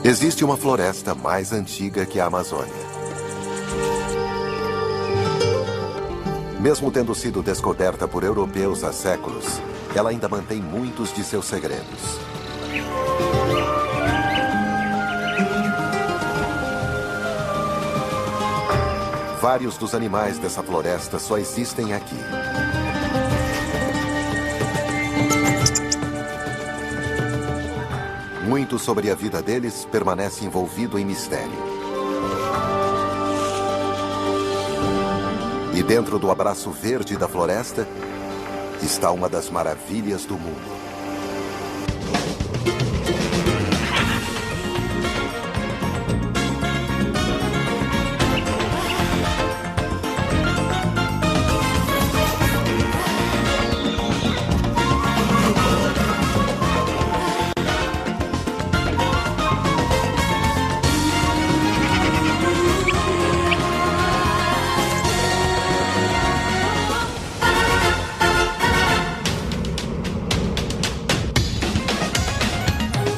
Existe uma floresta mais antiga que a Amazônia. Mesmo tendo sido descoberta por europeus há séculos, ela ainda mantém muitos de seus segredos. Vários dos animais dessa floresta só existem aqui. Muito sobre a vida deles permanece envolvido em mistério. E dentro do abraço verde da floresta está uma das maravilhas do mundo.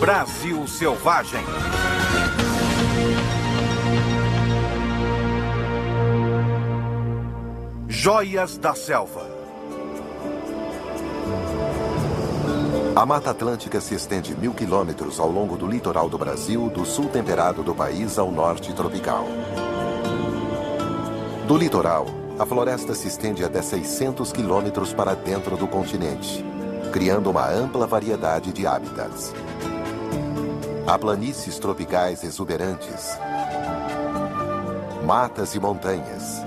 Brasil Selvagem. Joias da Selva. A Mata Atlântica se estende 1000 quilômetros ao longo do litoral do Brasil, do sul temperado do país ao norte tropical. Do litoral, a floresta se estende até 600 quilômetros para dentro do continente, criando uma ampla variedade de hábitats. Há planícies tropicais exuberantes, matas e montanhas,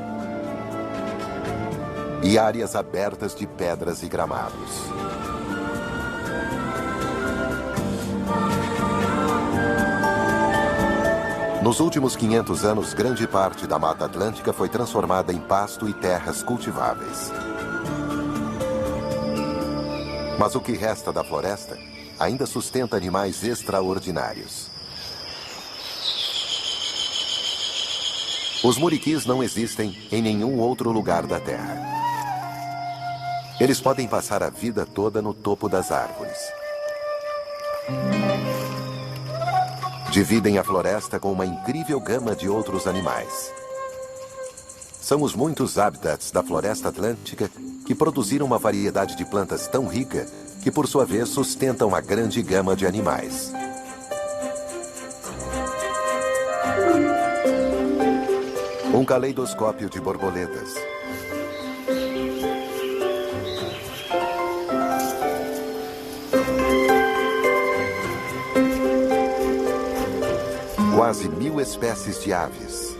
e áreas abertas de pedras e gramados. Nos últimos 500 anos, grande parte da Mata Atlântica foi transformada em pasto e terras cultiváveis. Mas o que resta da floresta ainda sustenta animais extraordinários. Os muriquis não existem em nenhum outro lugar da Terra. Eles podem passar a vida toda no topo das árvores. Dividem a floresta com uma incrível gama de outros animais. São os muitos hábitats da floresta atlântica que produziram uma variedade de plantas tão rica que, por sua vez, sustentam a grande gama de animais. Um caleidoscópio de borboletas. Quase 1000 espécies de aves.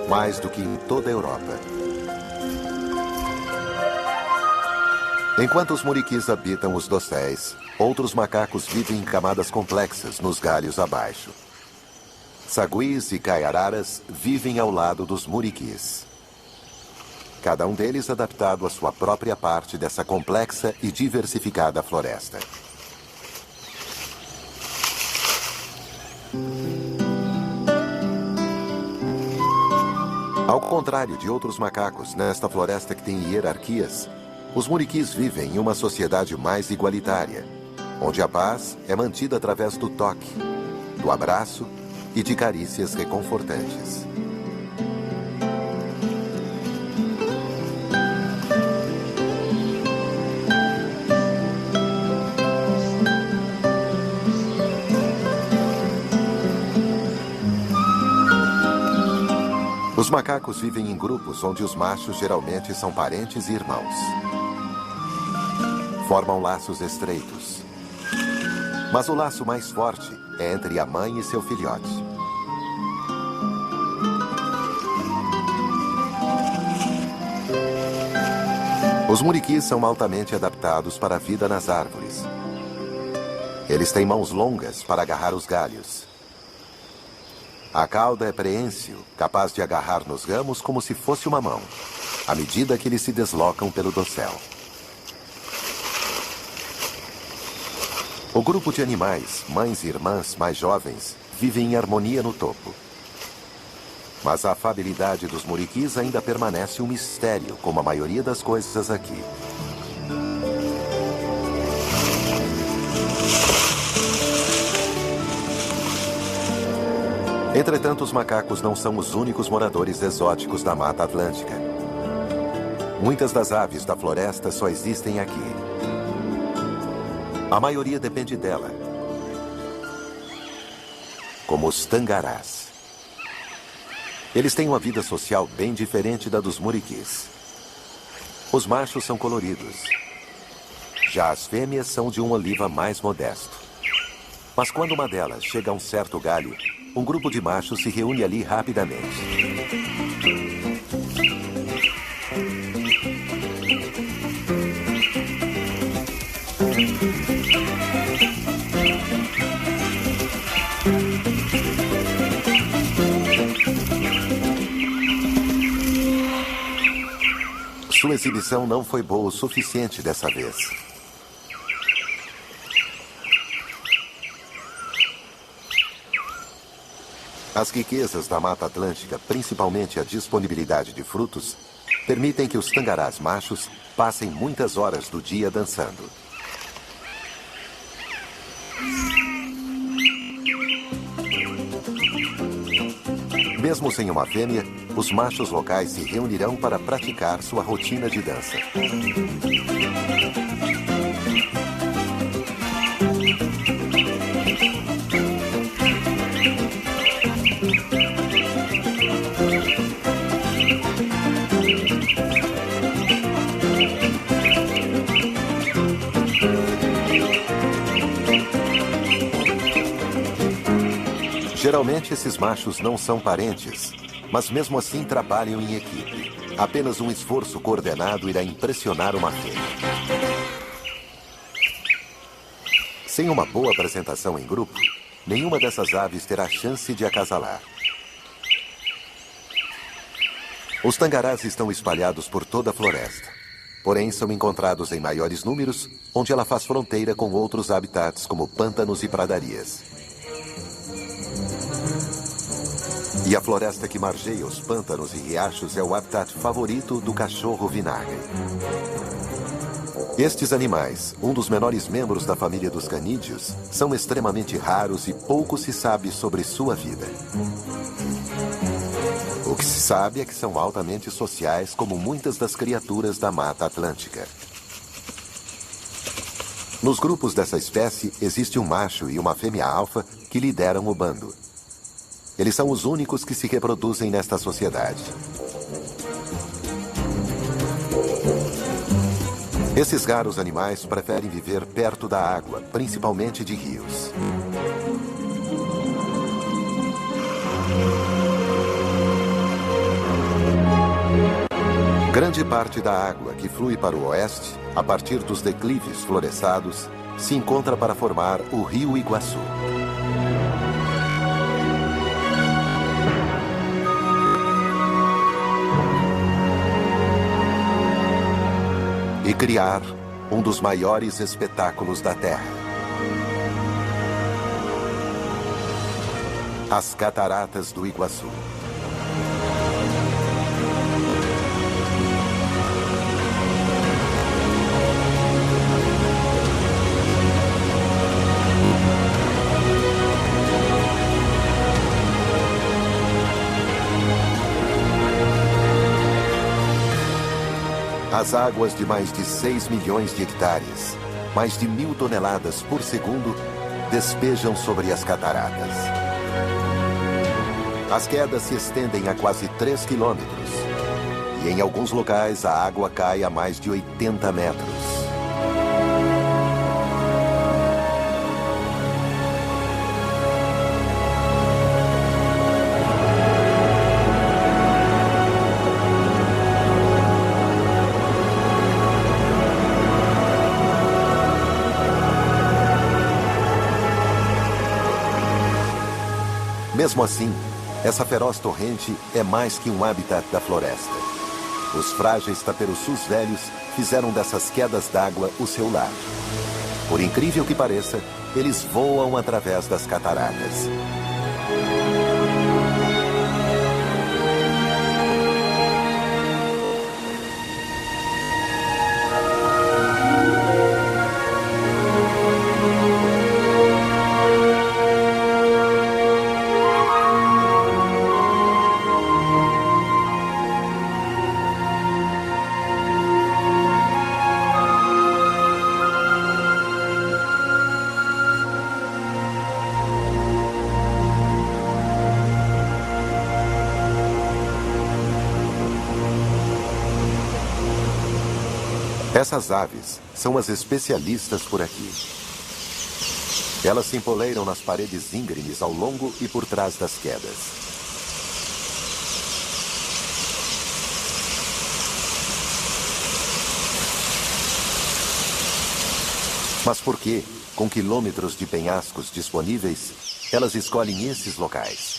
Mais do que em toda a Europa. Enquanto os muriquis habitam os dosséis, outros macacos vivem em camadas complexas nos galhos abaixo. Saguis e caiararas vivem ao lado dos muriquis. Cada um deles adaptado à sua própria parte dessa complexa e diversificada floresta. Ao contrário de outros macacos nesta floresta que tem hierarquias, os muriquis vivem em uma sociedade mais igualitária, onde a paz é mantida através do toque, do abraço e de carícias reconfortantes. Os macacos vivem em grupos onde os machos geralmente são parentes e irmãos. Formam laços estreitos. Mas o laço mais forte é entre a mãe e seu filhote. Os muriquis são altamente adaptados para a vida nas árvores. Eles têm mãos longas para agarrar os galhos. A cauda é preênsil, capaz de agarrar nos ramos como se fosse uma mão, à medida que eles se deslocam pelo dossel. O grupo de animais, mães e irmãs mais jovens, vivem em harmonia no topo. Mas a afabilidade dos muriquis ainda permanece um mistério, como a maioria das coisas aqui. Entretanto, os macacos não são os únicos moradores exóticos da Mata Atlântica. Muitas das aves da floresta só existem aqui. A maioria depende dela, como os tangarás. Eles têm uma vida social bem diferente da dos muriquis. Os machos são coloridos. Já as fêmeas são de um oliva mais modesto. Mas quando uma delas chega a um certo galho, um grupo de machos se reúne ali rapidamente. Sua exibição não foi boa o suficiente dessa vez. As riquezas da Mata Atlântica, principalmente a disponibilidade de frutos, permitem que os tangarás machos passem muitas horas do dia dançando. Mesmo sem uma fêmea, os machos locais se reunirão para praticar sua rotina de dança. Geralmente, esses machos não são parentes, mas mesmo assim trabalham em equipe. Apenas um esforço coordenado irá impressionar uma fêmea. Sem uma boa apresentação em grupo, nenhuma dessas aves terá chance de acasalar. Os tangarás estão espalhados por toda a floresta, porém são encontrados em maiores números, onde ela faz fronteira com outros habitats como pântanos e pradarias. E a floresta que margeia os pântanos e riachos é o habitat favorito do cachorro vinagre. Estes animais, um dos menores membros da família dos canídeos, são extremamente raros e pouco se sabe sobre sua vida. O que se sabe é que são altamente sociais, como muitas das criaturas da Mata Atlântica. Nos grupos dessa espécie, existe um macho e uma fêmea alfa que lideram o bando. Eles são os únicos que se reproduzem nesta sociedade. Esses raros animais preferem viver perto da água, principalmente de rios. Grande parte da água que flui para o oeste, a partir dos declives florestados, se encontra para formar o Rio Iguaçu. E criar um dos maiores espetáculos da Terra. As Cataratas do Iguaçu. As águas de mais de 6 milhões de hectares, mais de 1.000 toneladas por segundo, despejam sobre as cataratas. As quedas se estendem a quase 3 quilômetros. E em alguns locais a água cai a mais de 80 metros. Mesmo assim, essa feroz torrente é mais que um habitat da floresta. Os frágeis taperoçus velhos fizeram dessas quedas d'água o seu lar. Por incrível que pareça, eles voam através das cataratas. Essas aves são as especialistas por aqui. Elas se empoleiram nas paredes íngremes ao longo e por trás das quedas. Mas por que, com quilômetros de penhascos disponíveis, elas escolhem esses locais?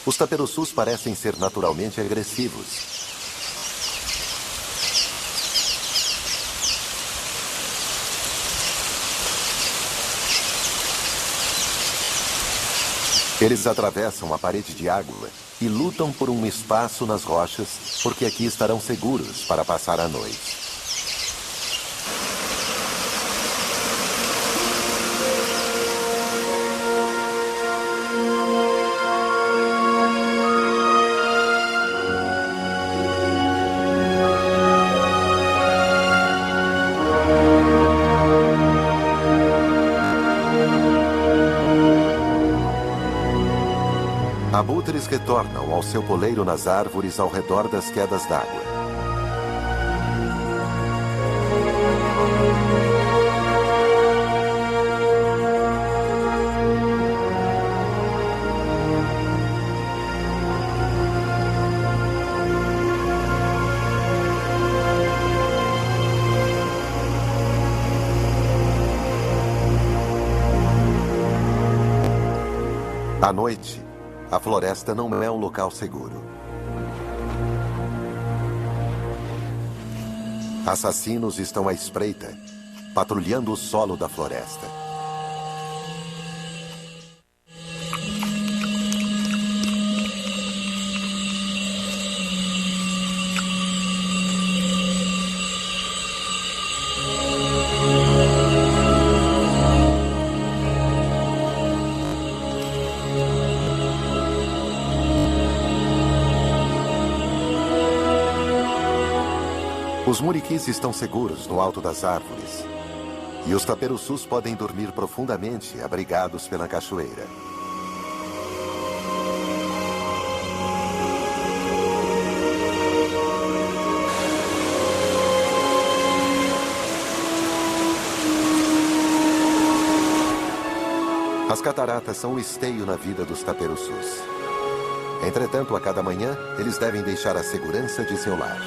Os taperoçus parecem ser naturalmente agressivos. Eles atravessam a parede de água e lutam por um espaço nas rochas, porque aqui estarão seguros para passar a noite. Abutres retornam ao seu poleiro nas árvores ao redor das quedas d'água. À noite, a floresta não é um local seguro. Assassinos estão à espreita, patrulhando o solo da floresta. Os muriquis estão seguros no alto das árvores. E os taperoçus podem dormir profundamente, abrigados pela cachoeira. As cataratas são o esteio na vida dos taperoçus. Entretanto, a cada manhã, eles devem deixar a segurança de seu lar.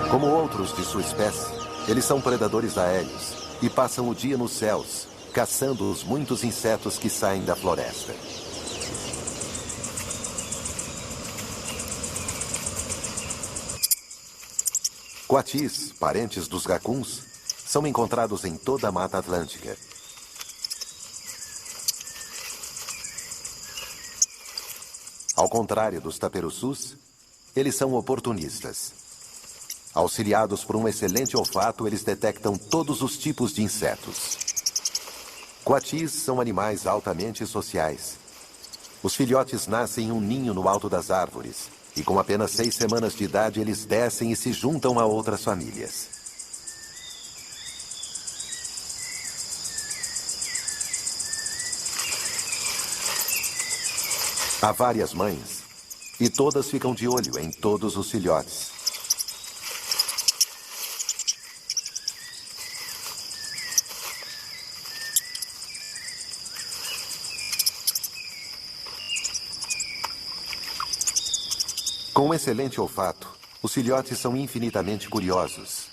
Como outros de sua espécie, eles são predadores aéreos e passam o dia nos céus, caçando os muitos insetos que saem da floresta. Coatis, parentes dos gacuns, são encontrados em toda a Mata Atlântica. Ao contrário dos taperoçus, eles são oportunistas. Auxiliados por um excelente olfato, eles detectam todos os tipos de insetos. Coatis são animais altamente sociais. Os filhotes nascem em um ninho no alto das árvores, e com apenas 6 semanas de idade eles descem e se juntam a outras famílias. Há várias mães, e todas ficam de olho em todos os filhotes. Com um excelente olfato, os filhotes são infinitamente curiosos.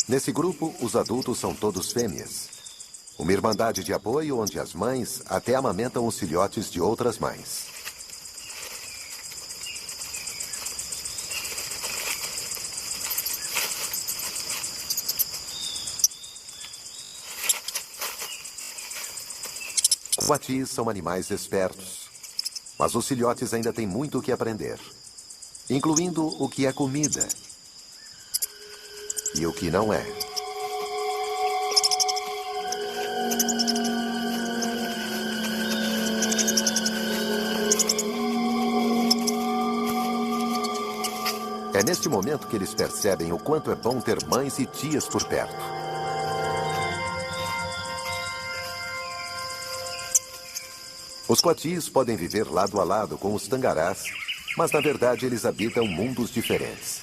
Nesse grupo, os adultos são todos fêmeas. Uma irmandade de apoio onde as mães até amamentam os filhotes de outras mães. Coatis são animais espertos, mas os filhotes ainda têm muito o que aprender, incluindo o que é comida e o que não é. É neste momento que eles percebem o quanto é bom ter mães e tias por perto. Os coatis podem viver lado a lado com os tangarás, mas na verdade eles habitam mundos diferentes.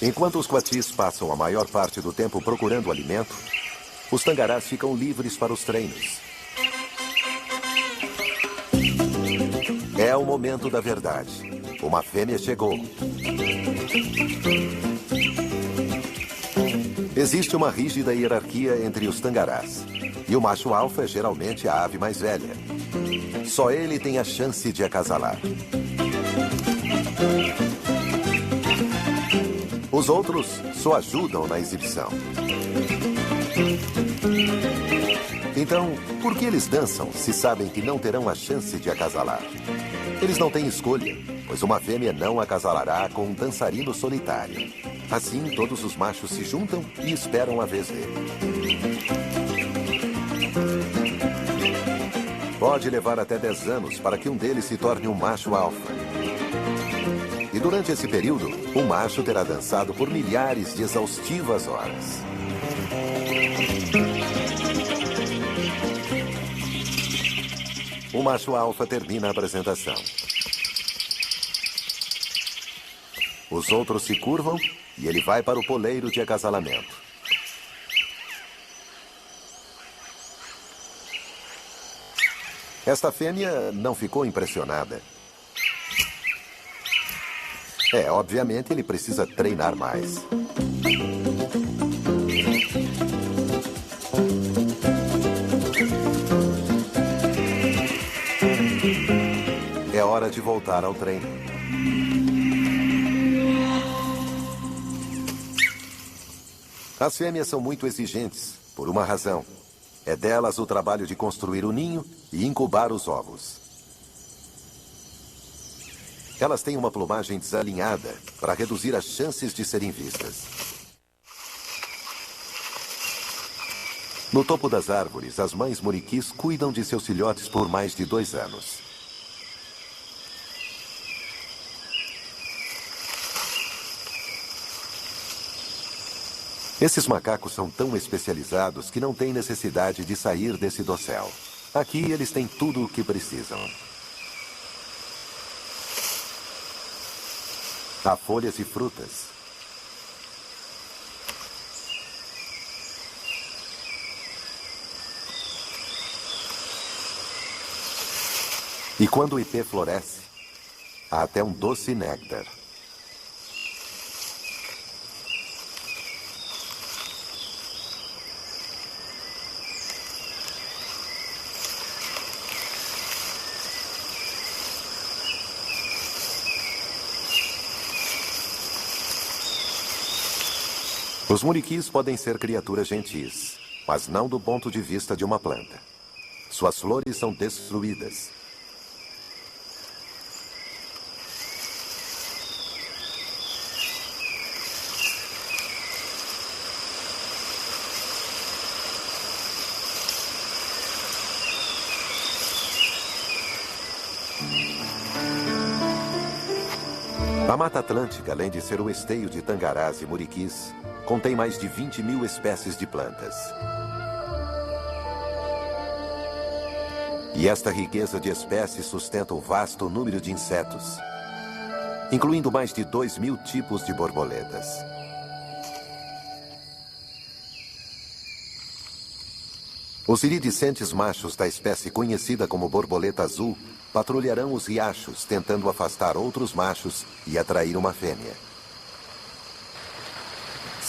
Enquanto os coatis passam a maior parte do tempo procurando alimento, os tangarás ficam livres para os treinos. É o momento da verdade. Uma fêmea chegou. Existe uma rígida hierarquia entre os tangarás. E o macho alfa é geralmente a ave mais velha. Só ele tem a chance de acasalar. Os outros só ajudam na exibição. Então, por que eles dançam se sabem que não terão a chance de acasalar? Eles não têm escolha, pois uma fêmea não acasalará com um dançarino solitário. Assim, todos os machos se juntam e esperam a vez dele. Pode levar até 10 anos para que um deles se torne um macho alfa. E durante esse período, o macho terá dançado por milhares de exaustivas horas. O macho alfa termina a apresentação. Os outros se curvam e ele vai para o poleiro de acasalamento. Esta fêmea não ficou impressionada. Obviamente ele precisa treinar mais. É hora de voltar ao treino. As fêmeas são muito exigentes, por uma razão. É delas o trabalho de construir o ninho e incubar os ovos. Elas têm uma plumagem desalinhada para reduzir as chances de serem vistas. No topo das árvores, as mães muriquis cuidam de seus filhotes por mais de 2 anos. Esses macacos são tão especializados que não têm necessidade de sair desse dossel. Aqui eles têm tudo o que precisam. Há folhas e frutas. E quando o ipê floresce, há até um doce néctar. Os muriquis podem ser criaturas gentis, mas não do ponto de vista de uma planta. Suas flores são destruídas. A Mata Atlântica, além de ser um esteio de tangarás e muriquis, contém mais de 20.000 espécies de plantas. E esta riqueza de espécies sustenta um vasto número de insetos, incluindo mais de 2.000 tipos de borboletas. Os iridescentes machos da espécie conhecida como borboleta azul patrulharão os riachos, tentando afastar outros machos e atrair uma fêmea.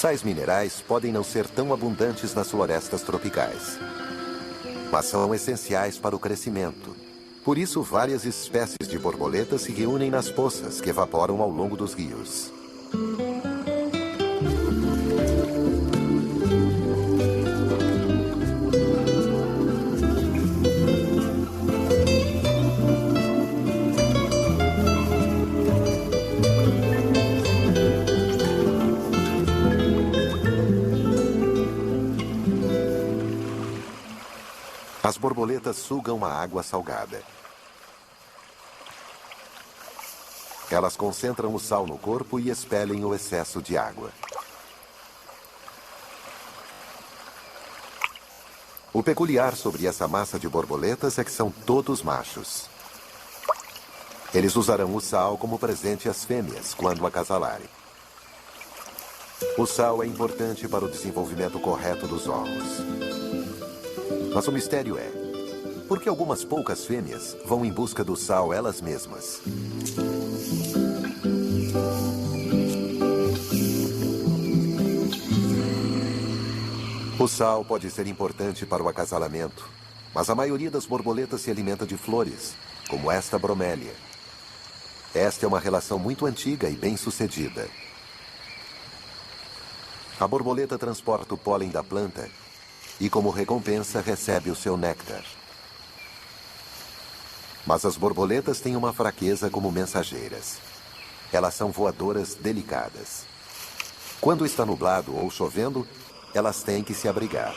Sais minerais podem não ser tão abundantes nas florestas tropicais, mas são essenciais para o crescimento. Por isso, várias espécies de borboletas se reúnem nas poças que evaporam ao longo dos rios. As borboletas sugam a água salgada. Elas concentram o sal no corpo e expelem o excesso de água. O peculiar sobre essa massa de borboletas é que são todos machos. Eles usarão o sal como presente às fêmeas quando acasalarem. O sal é importante para o desenvolvimento correto dos ovos. Mas o mistério é, por que algumas poucas fêmeas vão em busca do sal elas mesmas? O sal pode ser importante para o acasalamento, mas a maioria das borboletas se alimenta de flores, como esta bromélia. Esta é uma relação muito antiga e bem-sucedida. A borboleta transporta o pólen da planta e, como recompensa, recebe o seu néctar. Mas as borboletas têm uma fraqueza como mensageiras. Elas são voadoras delicadas. Quando está nublado ou chovendo, elas têm que se abrigar.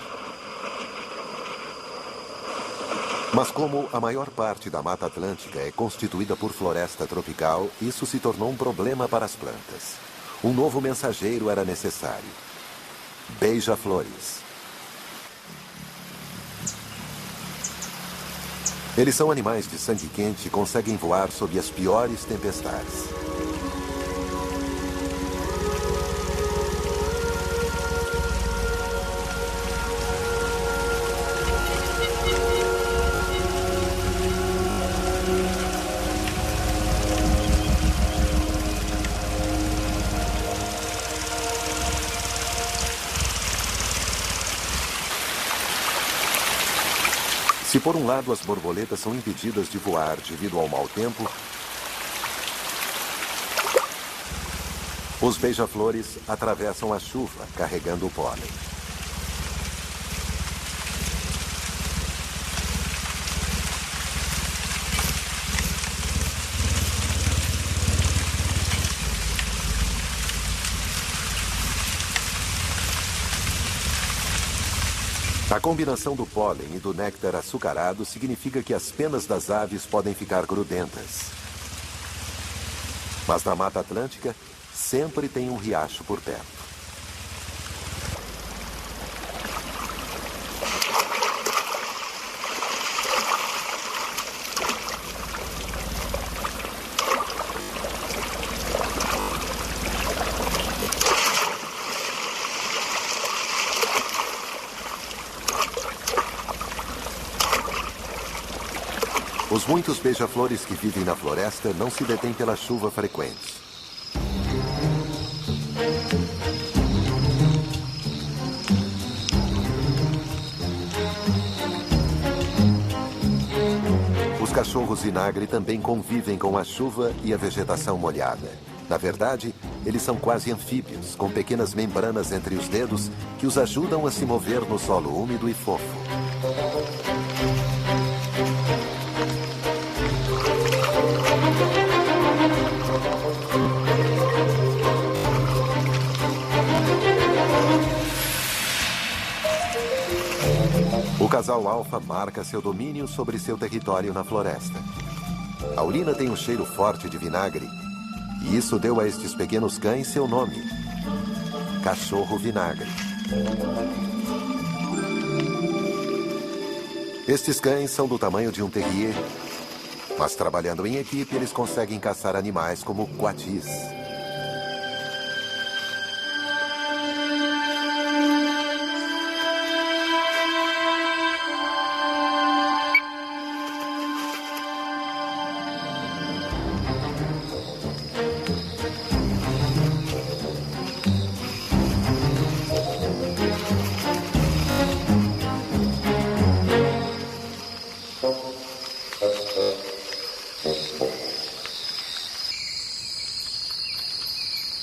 Mas como a maior parte da Mata Atlântica é constituída por floresta tropical, isso se tornou um problema para as plantas. Um novo mensageiro era necessário. Beija-flores. Eles são animais de sangue quente e conseguem voar sob as piores tempestades. Se por um lado as borboletas são impedidas de voar devido ao mau tempo, os beija-flores atravessam a chuva carregando o pólen. A combinação do pólen e do néctar açucarado significa que as penas das aves podem ficar grudentas. Mas na Mata Atlântica, sempre tem um riacho por perto. Os muitos beija-flores que vivem na floresta não se detêm pela chuva frequente. Os cachorros vinagre também convivem com a chuva e a vegetação molhada. Na verdade, eles são quase anfíbios, com pequenas membranas entre os dedos que os ajudam a se mover no solo úmido e fofo. O casal alfa marca seu domínio sobre seu território na floresta. A urina tem um cheiro forte de vinagre, e isso deu a estes pequenos cães seu nome: cachorro vinagre. Estes cães são do tamanho de um terrier, mas trabalhando em equipe eles conseguem caçar animais como coatis.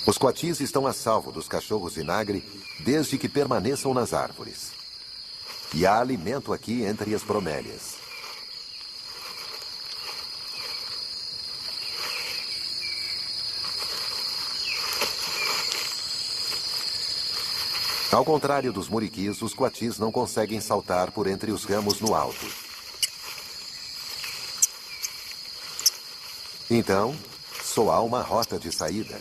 Os coatis estão a salvo dos cachorros vinagre desde que permaneçam nas árvores. E há alimento aqui entre as bromélias. Ao contrário dos muriquis, os coatis não conseguem saltar por entre os ramos no alto. Então, só há uma rota de saída.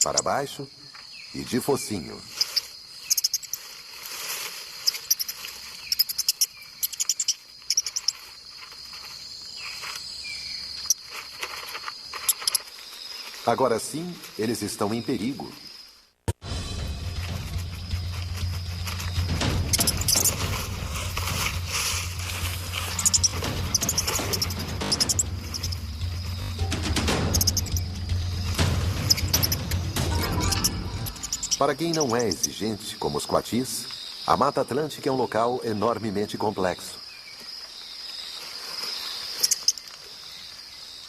Para baixo e de focinho. Agora sim, eles estão em perigo. Para quem não é exigente, como os coatis, a Mata Atlântica é um local enormemente complexo.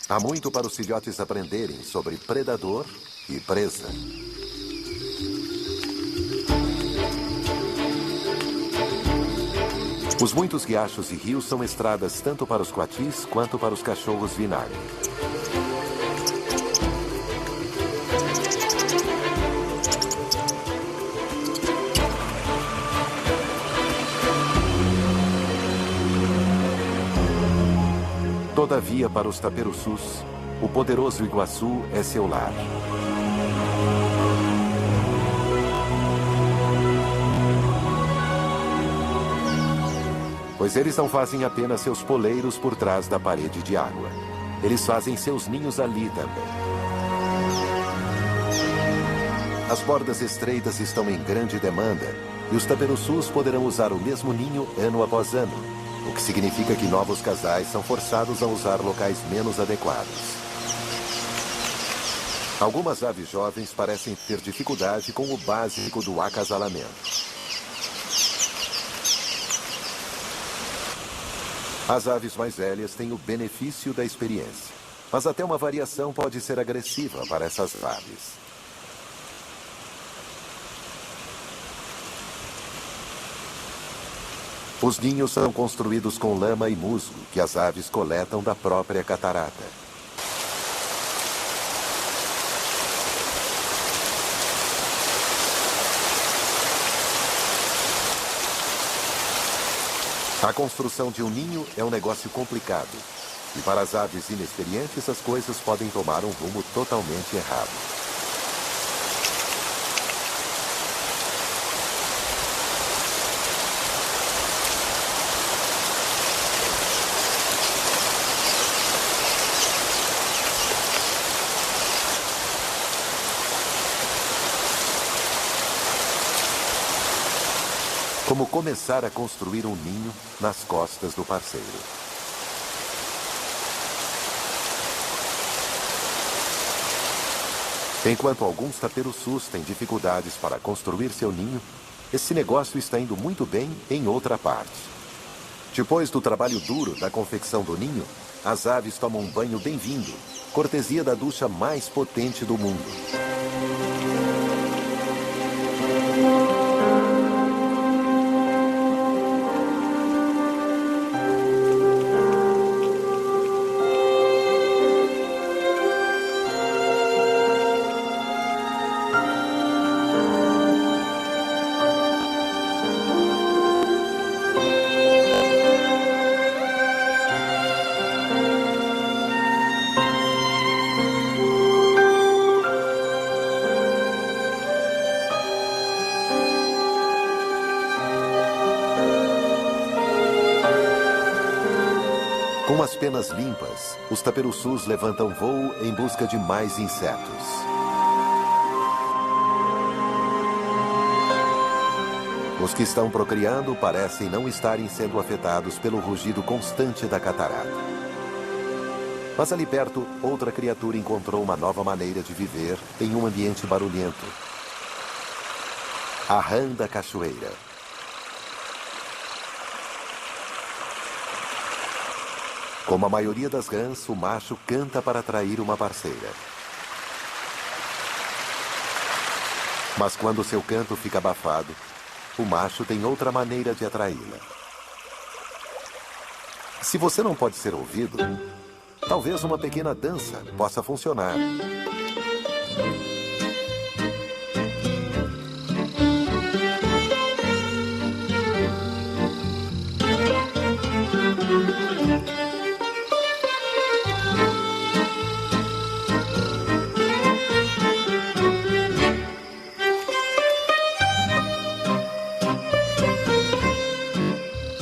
Há muito para os filhotes aprenderem sobre predador e presa. Os muitos riachos e rios são estradas tanto para os coatis quanto para os cachorros vinagre. Todavia, para os taperoçus, o poderoso Iguaçu é seu lar. Pois eles não fazem apenas seus poleiros por trás da parede de água. Eles fazem seus ninhos ali também. As bordas estreitas estão em grande demanda e os taperoçus poderão usar o mesmo ninho ano após ano. O que significa que novos casais são forçados a usar locais menos adequados. Algumas aves jovens parecem ter dificuldade com o básico do acasalamento. As aves mais velhas têm o benefício da experiência, mas até uma variação pode ser agressiva para essas aves. Os ninhos são construídos com lama e musgo que as aves coletam da própria catarata. A construção de um ninho é um negócio complicado. E para as aves inexperientes, as coisas podem tomar um rumo totalmente errado. Como começar a construir um ninho nas costas do parceiro. Enquanto alguns taperoçus têm dificuldades para construir seu ninho, esse negócio está indo muito bem em outra parte. Depois do trabalho duro da confecção do ninho, as aves tomam um banho bem-vindo, cortesia da ducha mais potente do mundo. Com as penas limpas, os taperoçus levantam voo em busca de mais insetos. Os que estão procriando parecem não estarem sendo afetados pelo rugido constante da catarata. Mas ali perto, outra criatura encontrou uma nova maneira de viver em um ambiente barulhento. A rã da cachoeira. Como a maioria das rãs, o macho canta para atrair uma parceira. Mas quando seu canto fica abafado, o macho tem outra maneira de atraí-la. Se você não pode ser ouvido, talvez uma pequena dança possa funcionar.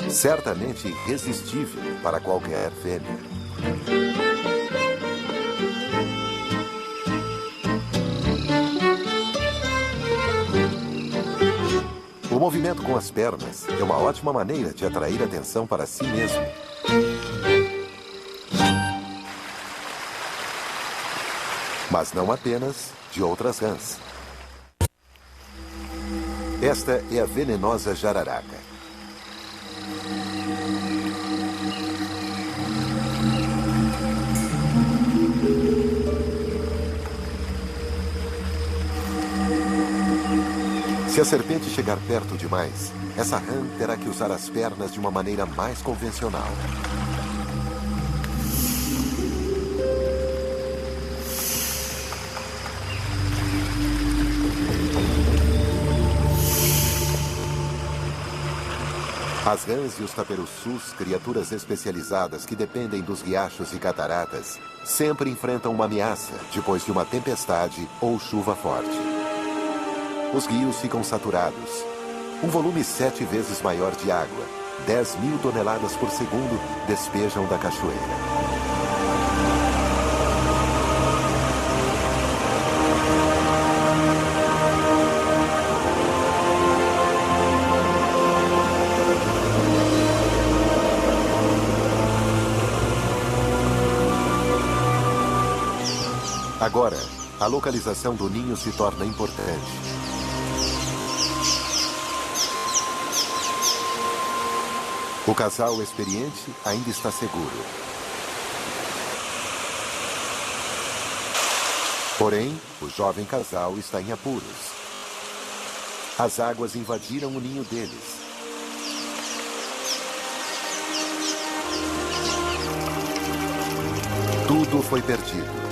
Certamente irresistível para qualquer fêmea. O movimento com as pernas é uma ótima maneira de atrair atenção para si mesmo. Mas não apenas de outras rãs. Esta é a venenosa jararaca. Se a serpente chegar perto demais, essa rã terá que usar as pernas de uma maneira mais convencional. As rãs e os taperoçus, criaturas especializadas que dependem dos riachos e cataratas, sempre enfrentam uma ameaça depois de uma tempestade ou chuva forte. Os rios ficam saturados. Um volume 7 vezes maior de água, 10.000 toneladas por segundo, despejam da cachoeira. Agora, a localização do ninho se torna importante. O casal experiente ainda está seguro. Porém, o jovem casal está em apuros. As águas invadiram o ninho deles. Tudo foi perdido.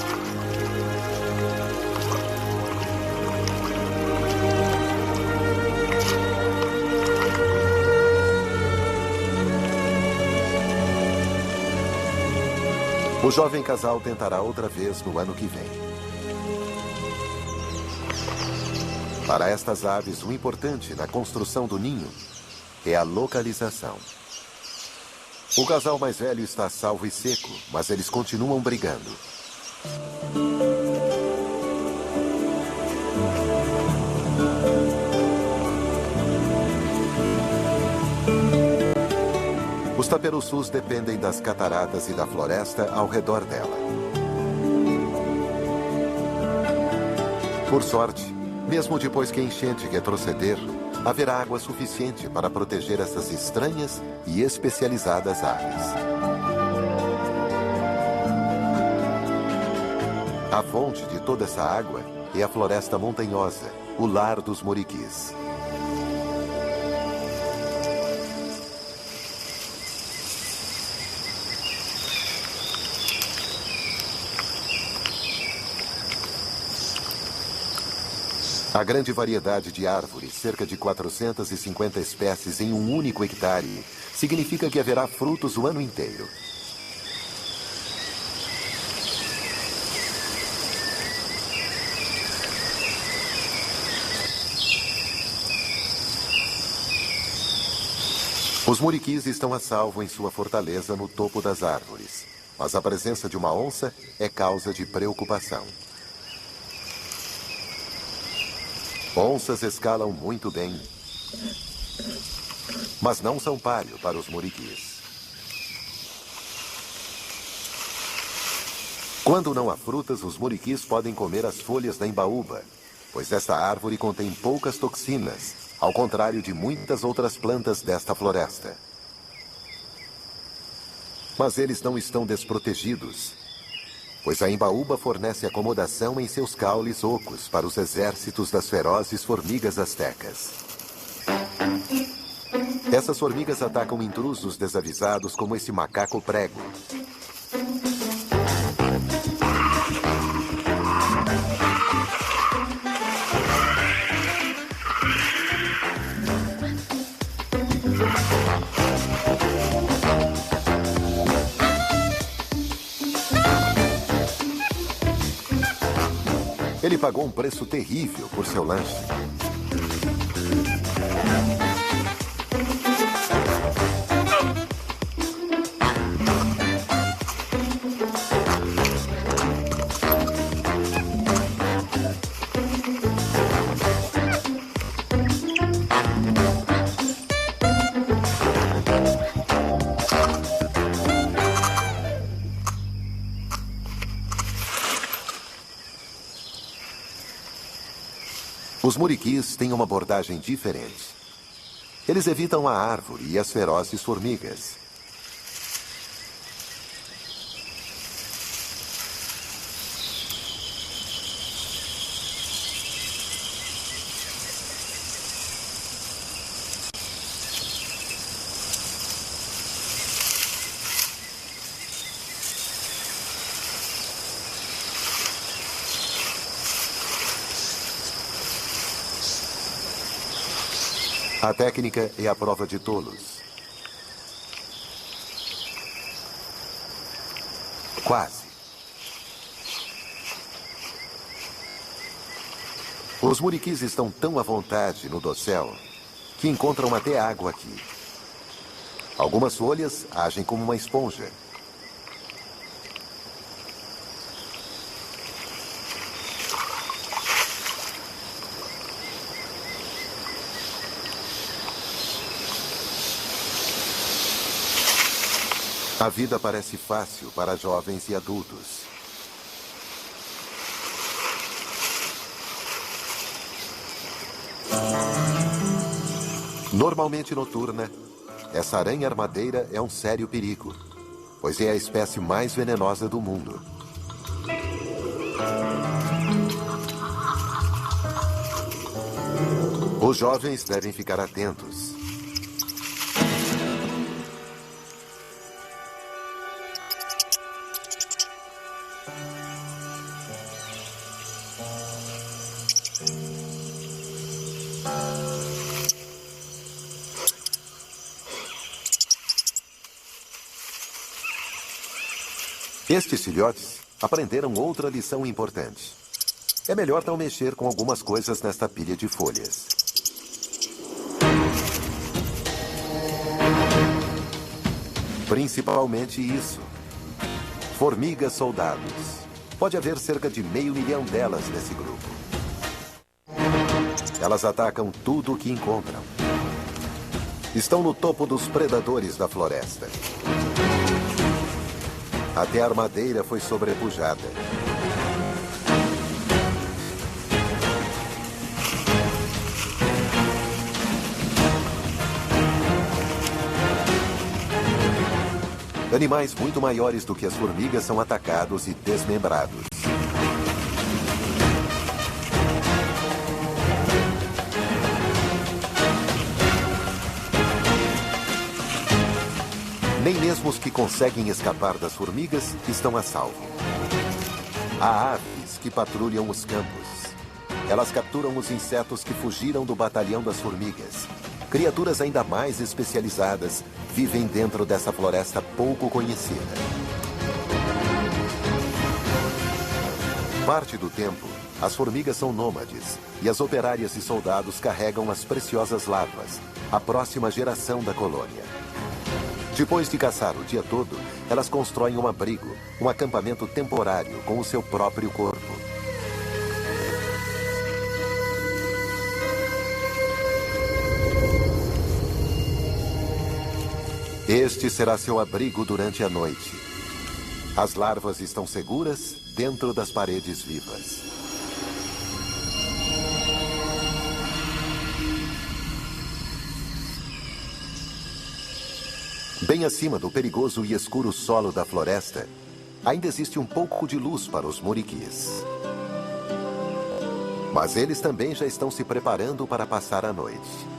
O jovem casal tentará outra vez no ano que vem. Para estas aves, o importante na construção do ninho é a localização. O casal mais velho está salvo e seco, mas eles continuam brigando. Os taperoçus dependem das cataratas e da floresta ao redor dela. Por sorte, mesmo depois que a enchente retroceder, haverá água suficiente para proteger essas estranhas e especializadas aves. A fonte de toda essa água é a floresta montanhosa, o lar dos muriquis. A grande variedade de árvores, cerca de 450 espécies em um único hectare, significa que haverá frutos o ano inteiro. Os muriquis estão a salvo em sua fortaleza no topo das árvores, mas a presença de uma onça é causa de preocupação. Onças escalam muito bem, mas não são páreo para os muriquis. Quando não há frutas, os muriquis podem comer as folhas da embaúba, pois essa árvore contém poucas toxinas, ao contrário de muitas outras plantas desta floresta. Mas eles não estão desprotegidos. pois a embaúba fornece acomodação em seus caules ocos para os exércitos das ferozes formigas astecas. Essas formigas atacam intrusos desavisados como esse macaco prego. Ele pagou um preço terrível por seu lanche. Os muriquis têm uma abordagem diferente. Eles evitam a árvore e as ferozes formigas. A técnica é a prova de tolos. Quase. Os muriquis estão tão à vontade no dossel que encontram até água aqui. Algumas folhas agem como uma esponja. A vida parece fácil para jovens e adultos. Normalmente noturna, essa aranha armadeira é um sério perigo, pois é a espécie mais venenosa do mundo. Os jovens devem ficar atentos. Estes filhotes aprenderam outra lição importante. É melhor não mexer com algumas coisas nesta pilha de folhas. Principalmente isso. Formigas soldados. Pode haver cerca de 500 mil delas nesse grupo. Elas atacam tudo o que encontram. Estão no topo dos predadores da floresta. Até a armadeira foi sobrepujada. Animais muito maiores do que as formigas são atacados e desmembrados. Nem mesmo os que conseguem escapar das formigas estão a salvo. Há aves que patrulham os campos. Elas capturam os insetos que fugiram do batalhão das formigas. Criaturas ainda mais especializadas vivem dentro dessa floresta pouco conhecida. Parte do tempo, as formigas são nômades e as operárias e soldados carregam as preciosas larvas, a próxima geração da colônia. Depois de caçar o dia todo, elas constroem um abrigo, um acampamento temporário com o seu próprio corpo. Este será seu abrigo durante a noite. As larvas estão seguras dentro das paredes vivas. Bem acima do perigoso e escuro solo da floresta, ainda existe um pouco de luz para os muriquis. Mas eles também já estão se preparando para passar a noite.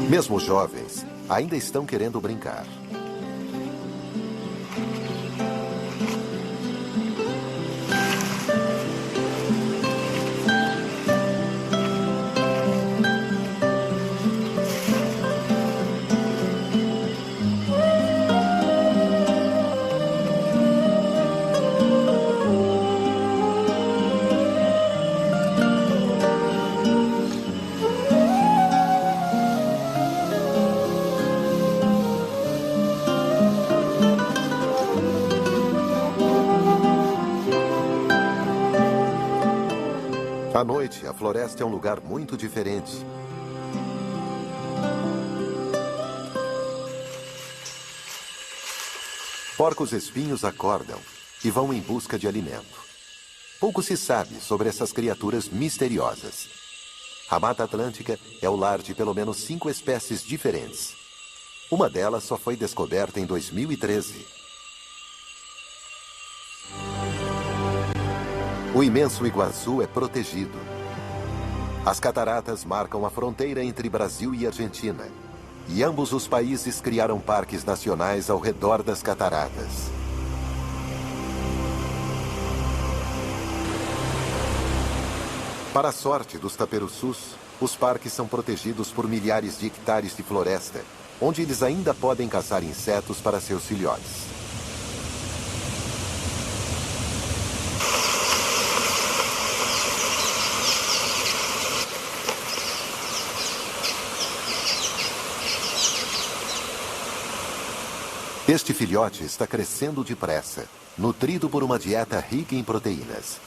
Mesmo os jovens ainda estão querendo brincar. À noite, a floresta é um lugar muito diferente. Porcos-espinhos acordam e vão em busca de alimento. Pouco se sabe sobre essas criaturas misteriosas. A Mata Atlântica é o lar de pelo menos 5 espécies diferentes. Uma delas só foi descoberta em 2013. O imenso Iguaçu é protegido. As cataratas marcam a fronteira entre Brasil e Argentina. E ambos os países criaram parques nacionais ao redor das cataratas. Para a sorte dos taperoçus, os parques são protegidos por milhares de hectares de floresta, onde eles ainda podem caçar insetos para seus filhotes. Este filhote está crescendo depressa, nutrido por uma dieta rica em proteínas.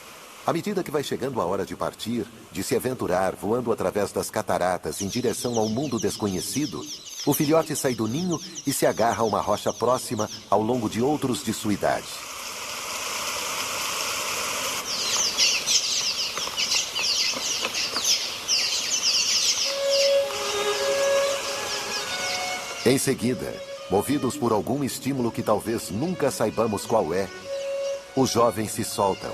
À medida que vai chegando a hora de partir, de se aventurar voando através das cataratas em direção ao mundo desconhecido, o filhote sai do ninho e se agarra a uma rocha próxima ao longo de outros de sua idade. Em seguida, movidos por algum estímulo que talvez nunca saibamos qual é, os jovens se soltam.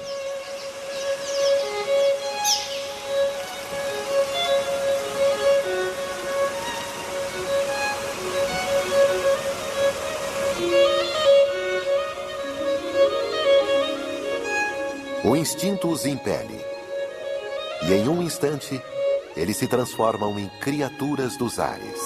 O instinto os impele. E em um instante, eles se transformam em criaturas dos ares.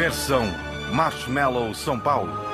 Versão Marshmallow São Paulo.